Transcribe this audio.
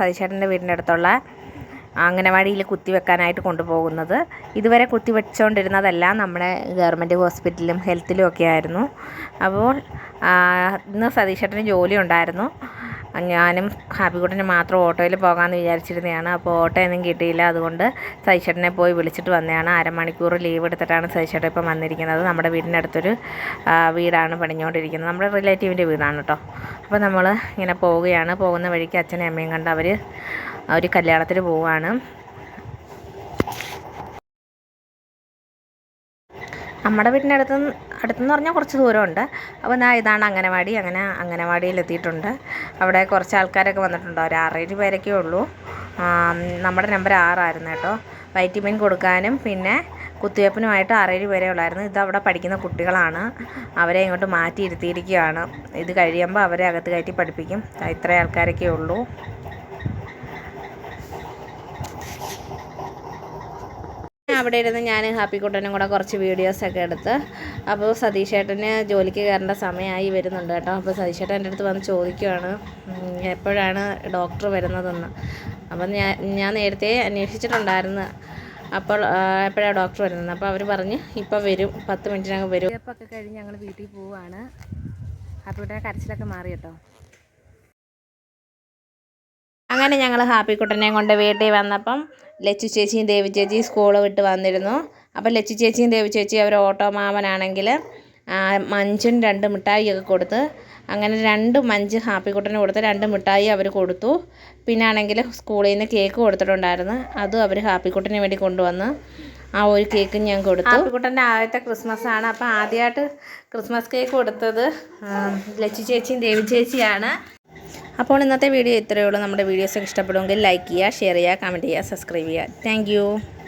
സതീശേട്ടൻ്റെ വീടിൻ്റെ അടുത്തുള്ള അംഗനവാടിയിൽ കുത്തിവെക്കാനായിട്ട് കൊണ്ടുപോകുന്നത്. ഇതുവരെ കുത്തിവെച്ചുകൊണ്ടിരുന്നതെല്ലാം നമ്മുടെ ഗവൺമെൻറ് ഹോസ്പിറ്റലിലും ഹെൽത്തിലും ഒക്കെ ആയിരുന്നു. അപ്പോൾ ഇന്ന് സതീശേട്ടന് ജോലി ഉണ്ടായിരുന്നു. ഞാനും ഹാപ്പിക്കുട്ടനും മാത്രം ഓട്ടോയിൽ പോകാമെന്ന് വിചാരിച്ചിരുന്നതാണ്. അപ്പോൾ ഓട്ടോയൊന്നും കിട്ടിയില്ല. അതുകൊണ്ട് സതീശേട്ടനെ പോയി വിളിച്ചിട്ട് വന്നതാണ്. അരമണിക്കൂർ ലീവ് എടുത്തിട്ടാണ് സതീശേട്ടൻ ഇപ്പം വന്നിരിക്കുന്നത്. നമ്മുടെ വീടിനടുത്തൊരു വീടാണ് പണിഞ്ഞുകൊണ്ടിരിക്കുന്നത്. നമ്മുടെ റിലേറ്റീവിൻ്റെ വീടാണ് കേട്ടോ. അപ്പോൾ നമ്മൾ ഇങ്ങനെ പോവുകയാണ്. പോകുന്ന വഴിക്ക് അച്ഛനും അമ്മയും കണ്ട് അവർ ഒരു കല്യാണത്തിന് പോവുകയാണ്. നമ്മുടെ വീടിൻ്റെ അടുത്തെന്ന് പറഞ്ഞാൽ കുറച്ച് ദൂരമുണ്ട്. അപ്പോൾ ഇതാണ് അംഗനവാടി. അങ്ങനെ അംഗനവാടിയിൽ എത്തിയിട്ടുണ്ട്. അവിടെ കുറച്ച് ആൾക്കാരൊക്കെ വന്നിട്ടുണ്ട്. ഒരു 6-7 പേരൊക്കെ ഉള്ളൂ. നമ്മുടെ നമ്പർ 6 ആയിരുന്നു കേട്ടോ. വൈറ്റമിൻ കൊടുക്കാനും പിന്നെ കുത്തിവയ്പ്പിനുമായിട്ട് 6-7 പേരേ ഉള്ളായിരുന്നു. ഇതവിടെ പഠിക്കുന്ന കുട്ടികളാണ്. അവരെ ഇങ്ങോട്ട് മാറ്റി ഇരുത്തിയിരിക്കുകയാണ്. ഇത് കഴിയുമ്പോൾ അവരെ അകത്ത് കയറ്റി പഠിപ്പിക്കും. ഇത്ര ആൾക്കാരൊക്കെ ഉള്ളൂ. അവിടെ ഇരുന്ന് ഞാൻ ഹാപ്പിക്കുട്ടനും കൂടെ കുറച്ച് വീഡിയോസൊക്കെ എടുത്ത്. അപ്പോൾ സതീശേട്ടന് ജോലിക്ക് കയറേണ്ട സമയമായി വരുന്നുണ്ട് കേട്ടോ. അപ്പോൾ സതീശേട്ടൻ എൻ്റെ അടുത്ത് വന്ന് ചോദിക്കുകയാണ് എപ്പോഴാണ് ഡോക്ടർ വരുന്നതെന്ന്. അപ്പം ഞാൻ നേരത്തെ അന്വേഷിച്ചിട്ടുണ്ടായിരുന്നു അപ്പോൾ എപ്പോഴാണ് ഡോക്ടർ വരുന്നത്. അപ്പോൾ അവർ പറഞ്ഞ് ഇപ്പോൾ വരും, 10 മിനിറ്റിനകം വരും. ഒക്കെ കഴിഞ്ഞ് ഞങ്ങൾ വീട്ടിൽ പോവുകയാണ്. ഹാപ്പിക്കുട്ടനെ കരച്ചിലൊക്കെ മാറി കേട്ടോ. അങ്ങനെ ഞങ്ങൾ ഹാപ്പിക്കുട്ടനെയും കൊണ്ട് വീട്ടിൽ വന്നപ്പം ലച്ചു ചേച്ചിയും ദേവി ചേച്ചിയും സ്കൂൾ വിട്ട് വന്നിരുന്നു. അപ്പോൾ ലച്ചു ചേച്ചിയും ദേവി ചേച്ചിയും അവർ ഓട്ടോ മാമനാണെങ്കിൽ മഞ്ചും 2 മിഠായിയൊക്കെ കൊടുത്ത്. അങ്ങനെ 2 മഞ്ച് ഹാപ്പിക്കുട്ടന് കൊടുത്ത് 2 മിഠായി അവർ കൊടുത്തു. പിന്നെ ആണെങ്കിൽ സ്കൂളിൽ നിന്ന് കേക്ക് കൊടുത്തിട്ടുണ്ടായിരുന്നു. അതും അവർ ഹാപ്പിക്കുട്ടന് വേണ്ടി കൊണ്ടുവന്ന് ആ ഒരു കേക്ക് ഞാൻ കൊടുത്തു. ഹാപ്പിക്കുട്ടൻ്റെ ആദ്യത്തെ ക്രിസ്മസ് ആണ്. അപ്പോൾ ആദ്യമായിട്ട് ക്രിസ്മസ് കേക്ക് കൊടുത്തത് ലച്ചു ചേച്ചിയും ദേവി ചേച്ചിയാണ്. അപ്പോൾ ഇന്നത്തെ വീഡിയോ ഇത്രയേ ഉള്ളൂ. നമ്മുടെ വീഡിയോസൊക്കെ ഇഷ്ടപ്പെടുമെങ്കിൽ ലൈക്ക് ചെയ്യുക, ഷെയർ ചെയ്യുക, കമൻറ്റ് ചെയ്യുക, സബ്സ്ക്രൈബ് ചെയ്യുക. താങ്ക്